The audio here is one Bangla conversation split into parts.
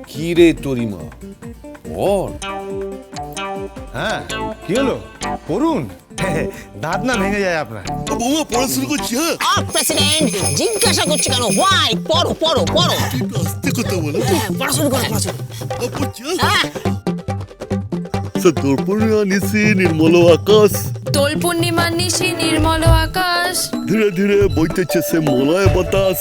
কি রে তরিমা বল। হ্যাঁ কি হলো করুন? দাঁত না ভেঙে যায় আপনার? বৌমা পড়া শুরু করছি। হ্যাঁ প্রেসিডেন্ট জিজ্ঞাসা করছে কেন? হোয়াই পড়ো পড়ো পড়ো। আস্তে কথা বলো। পড়া শুরু করো, পড়া শুরু করো। পড়ছি। হ্যাঁ। দোল পূর্ণিমা নিশি নির্মল আকাশ, দোল পূর্ণিমার নিশি নির্মল আকাশ, ধীরে ধীরে বইতেছে সে মলয় বাতাস,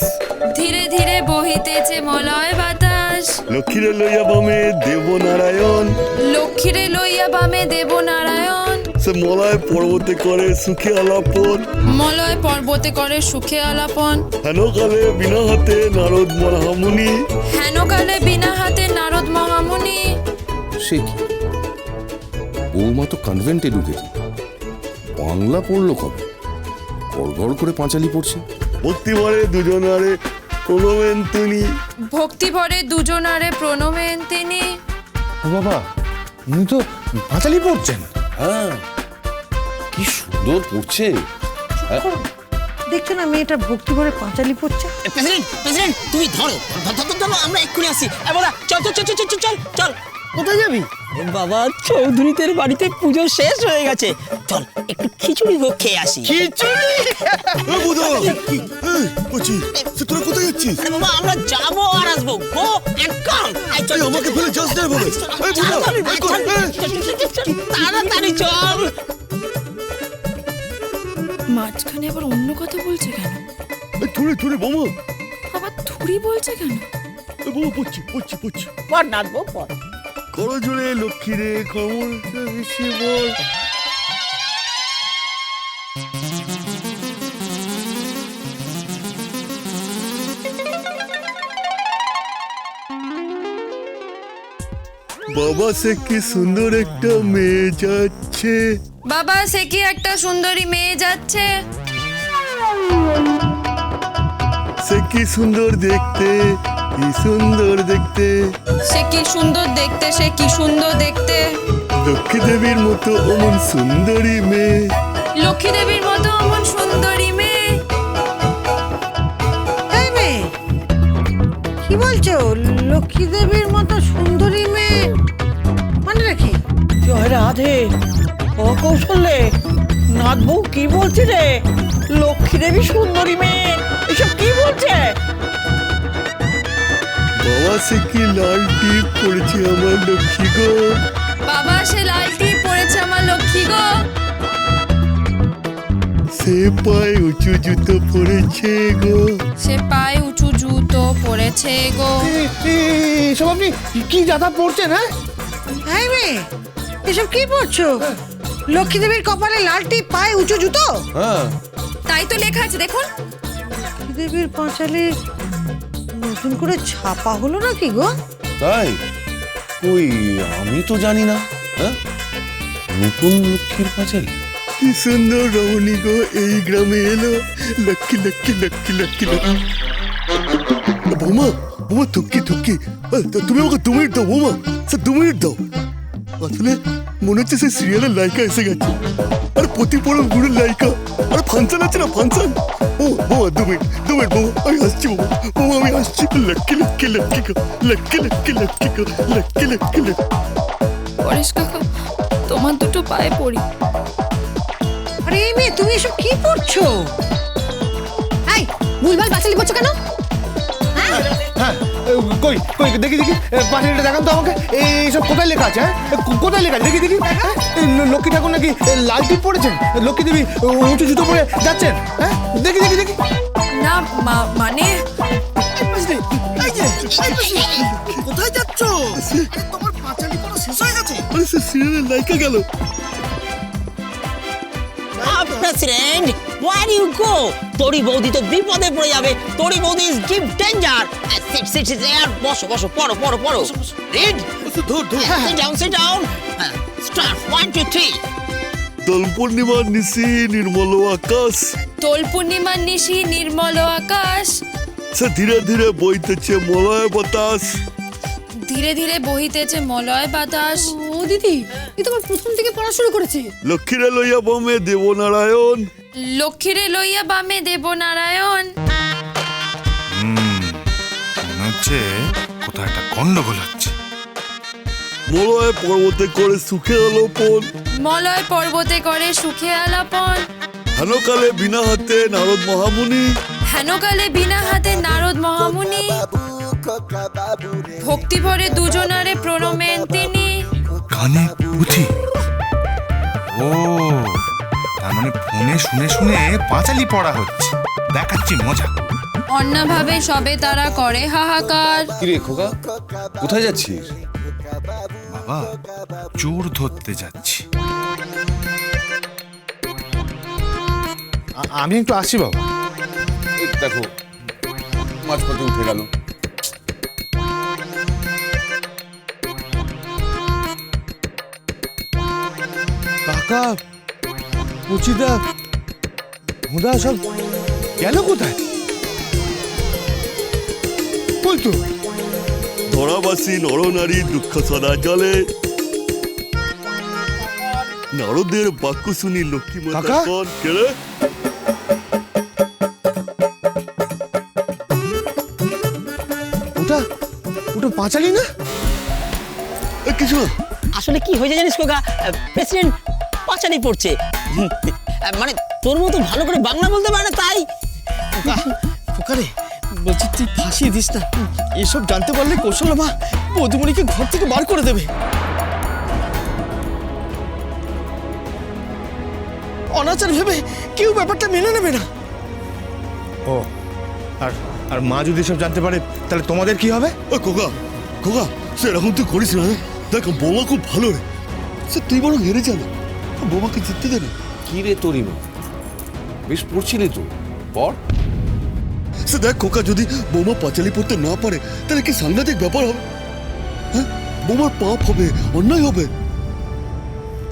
ধীরে ধীরে বহিতেছে মলয় বাতাস, লক্ষ্মীরে লইয়া বামে দেবনারায়ণ, লক্ষ্মীরে লইয়া বামে দেবনারায়ণ, সে মলয় পর্বতে করে সুখে আলাপন, মলয় পর্বতে করে সুখে আলাপন, হেনকালে বিনা হাতে নারদ মহামুনি। হেনকালে বিনা হাতে নারদ মহামুনি। সে কি বৌমা তো কনভেন্টে ঢুকেছে, বাংলা পড়লো কবে? গড়গড় করে পাঁচালি পড়ছে। ভক্তি ভরে দুজনারে প্রণমেন তিনি, ভক্তি ভরে দুজনারে প্রণমেন তিনি। ও বাবা, উনি তো পাঁচালি পড়ছেন। হ্যাঁ কি সুন্দর পড়ছে। দেখছো না মেয়েটা ভক্তি ভরে পাঁচালি পড়ছে? প্রেসিডেন্ট প্রেসিডেন্ট তুমি ধরো ধরো, আমরা এক্ষুনি আসি। বলা চল চল চল চল চল চল। কোথায় যাবি? বাবা চৌধুরীদের বাড়িতে পুজো শেষ হয়ে গেছে, চল একটু খিচুড়ি ভোগ খেয়ে আসি। তোরা কোথায় যাচ্ছিস? আরে বাবা আমরা যাবো আর আসবো, গো এন্ড কাম। আমাকে ফেলে যাস না বলে। তাড়াতাড়ি চল। মাঝখানে আবার অন্য কথা বলছে কেন? ধরে ধরে বোমা, আবার থুরি বলছে কেন? বোমা পড়ছি পড়ছি পড়ছি। পর নাচবো পর। করো জোরে লক্ষ্মী রে খবর বেশি বল। বাবা সে কি সুন্দর একটা মেয়ে যাচ্ছে, বাবা সে কি একটা সুন্দরী মেয়ে যাচ্ছে, সে কি সুন্দর দেখতে, কি সুন্দর দেখতে, সে কি সুন্দর দেখতে, সে কি সুন্দর দেখতে, লক্ষ্মী দেবীর মতো অমন সুন্দরী মেয়ে, লক্ষ্মী দেবীর মতো অমন সুন্দরী মেয়ে। এই মেয়ে কি বলছো? লক্ষ্মী দেবীর মতো সুন্দরী মেয়ে মানে রাখি? জয় রাধে। ও কৌশলে নাথ বউ কি বলছে রে? লক্ষ্মী দেবী সুন্দরী মেয়ে এসব কি বলছে? বাবা সে কি লাল টিপ পড়েছে আমার লক্ষ্মী গো, বাবা সে লালটি পড়েছে আমার লক্ষ্মী গো, সে পায়ে উঁচু জুতো পরেছে গো, সে পায়ে উঁচু জুতো পরেছে গো। এসব আপনি কি যাতা পড়ছেন? হ্যাঁ এই মেয়ে এসব কি পড়ছো? লক্ষ্মী দেবীর কপালে লাল টিপ, পায়ে উঁচু জুতো। হ্যাঁ তাই তো লেখা আছে দেখুন। লক্ষ্মী দেবীর পাঁচালি নতুন করে ছাপা হলো নাকি গো? তাই? ওই আমি তো জানি না। হ্যাঁ নতুন লক্ষ্মীর পাঁচালি। কি সুন্দর রমণী গো এই গ্রামে এলো, লক্ষ্মী লক্ষ্মী লক্ষ্মী লক্ষ্মী লক্ষ্মী। বৌমা বৌমা থুকি থুকি, তুমি আমাকে 2 মিনিট দাও বৌমা, স্যার 2 মিনিট দাও। আসলে মনে হচ্ছে সে সিরিয়ালের লাইকা এসে গেছে, আর প্রতি পরম গুড়ের লাইকা, আর ফাংশন আছে না ফাংশন। ও বৌমা 2 মিনিট বৌমা, আমি আসছি বৌমা, বৌমা আমি আসছি। লক্ষ্মী লক্ষ্মী লক্ষ্মী গো, লক্ষ্মী লক্ষ্মী লক্ষ্মী গো, লক্ষ্মী লক্ষ্মী লক্ষ্মী। পরেশ কাকা তোমার দুটো পায়ে পড়ি। আরে এই মেয়ে তুমি এসব কি পড়ছো? এই ভুলভাল পাঁচালি পড়ছো কেন? হ্যাঁ কই কই দেখি দেখি পাঁচালিটা দেখান তো আমাকে। এইসব কোথায় লেখা আছে? হ্যাঁ কোথায় লেখা আছে দেখি দেখি। লক্ষ্মী ঠাকুর নাকি লাল টিপ পড়েছেন, লক্ষ্মী দেবী উঁচু জুতো পরে যাচ্ছেন? হ্যাঁ দেখি দেখি দেখি। না মানে কোথায় যাচ্ছ? তোমার পাঁচালি পড়া শেষ হয়ে গেছে? আরে সে সিরিয়ালের লাইকা গেল। President where do you go? তোরি বৌদি তো বিপদে পড়ে যাবে। তোরি বৌদি is deep danger. Sit sit বসো বসো, পড়ো পড়ো পড়ো। রিড ধর ধর। sit down start 1 2 3। দোল পূর্ণিমার নিশি নির্মল আকাশ, দোল পূর্ণিমার নিশি নির্মল আকাশ, সে ধীরে ধীরে বইতেছে মলয় বাতাস, ধীরে ধীরে বহিতেছে মলয় বাতাস। ও দিদি এ তোমার প্রথম থেকে পড়া শুরু করেছে। লক্ষ্মীরে লইয়া বমে দেবনারায়ণ, লক্ষ্মীরে লইয়া বামে দেবনারায়ণ। মনে হচ্ছে কোথাও একটা গন্ডগোল হচ্ছে। মলয় পর্বতে করে সুখে আলোপন, মলয় পর্বতে করে সুখে আলাপন, হেনকালে বিনা হাতে নারদ মহামুনি, হেনকালে বিনা হাতে নারদ মহামুনি, ভক্তি ভরে দুজনারে প্রণমেন তিনি। কানে পুঁথি। ও, তার মানে ফোনে শুনে শুনে পাঁচালি পড়া হচ্ছে। দেখাচ্ছি মজা। অন্যভাবে সবে তারা করে হাহাকার। কিরে খোকা, কোথায় যাচ্ছিস? বাবা, চোর ধরতে যাচ্ছি। আমি একটু আসি বাবা। এই দেখো, মাঝপথে উঠে গেল। কাকা, পুচিদা, হুদা সব গেল কোথায়? কই তো? ধরাবাসী নরনারী দুঃখ সদা জলে, নারদের বাক্য শুনি লক্ষ্মী মাতা কাকা? কন কেড়ে। ওটা ওটা পাঁচালি না? কিছু না। আসলে কি হয়েছে জানিস খোকা, প্রেসিডেন্ট পাঁচালি পড়ছে। মানে তোর মতো ভালো করে বাংলা বলতে পারে না, তাই। খোকারে বলছি তুই ফাঁসিয়ে দিস না, এসব জানতে পারলে কৌশল মা বধুমণিকে ঘর থেকে বার করে দেবে। অনাচার ভেবে কেউ ব্যাপারটা মেনে নেবে না। ও, আর আর মা যদি সব জানতে পারে তাহলে তোমাদের কি হবে? ও খোকা, খোকা, সেরকম তুই করিস না। দেখ বৌমা খুব ভালো রে, সে তুই বরং হেরে যা না, বৌমাকে জিততে দে না। কি রে তরিমা, বেশ পড়ছিলি তো, পড়। সে দেখ খোকা, যদি বৌমা পাঁচালি পড়তে না পারে তাহলে কি সাংঘাতিক ব্যাপার হবে। হ্যাঁ, বৌমার পাপ হবে, অন্যায় হবে।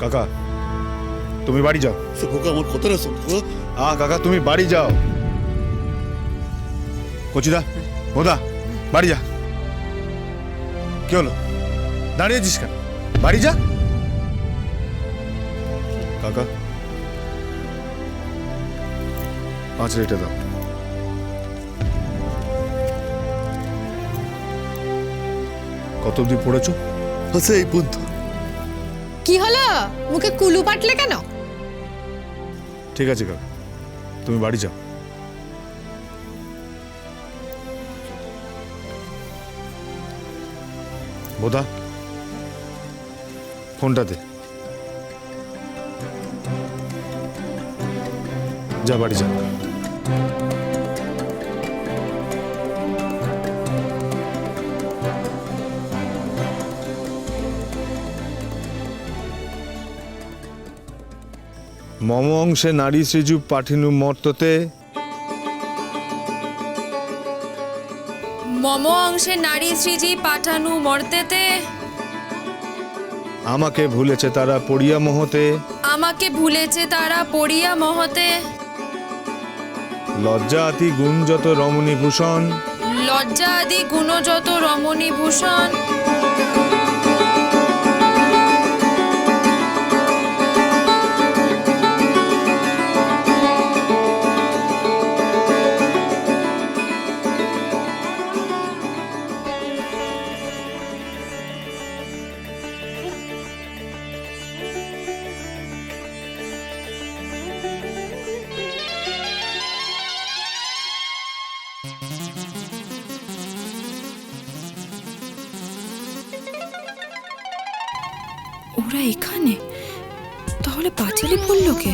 কাকা, তুমি বাড়ি যাও। সে খোকা, আমার কথাটা শোন। কাকা, তুমি বাড়ি যাও। কচিদা, ওদা, বাড়ি যা। কি হলো, দাঁড়িয়েছিস কেন? বাড়ি যা। কাকা, 5 রেটে দাও। কত অব্দি পড়েছো? আচ্ছা, এই বন্ধু কি হলো, মুখে কুলু পাটলে কেন? ঠিক আছে কাকা, তুমি বাড়ি যাও। বোধা, ফোনটা দে। যা বাড়ি যা। মম অংশে নারী সৃজু পাঠিনু মর্ততে, মম অংশে নারী সৃজি পাঠানু মর্তেতে, আমাকে ভুলেছে তারা পড়িয়া মোহতে, আমাকে ভুলেছে তারা পড়িয়া মহতে, লজ্জা আতি গুণযত রমণী ভূষণ, লজ্জা আদি গুণযত রমণী ভূষণ, ওরা এখানে? তাহলে পাঁচালি পড়লো কে?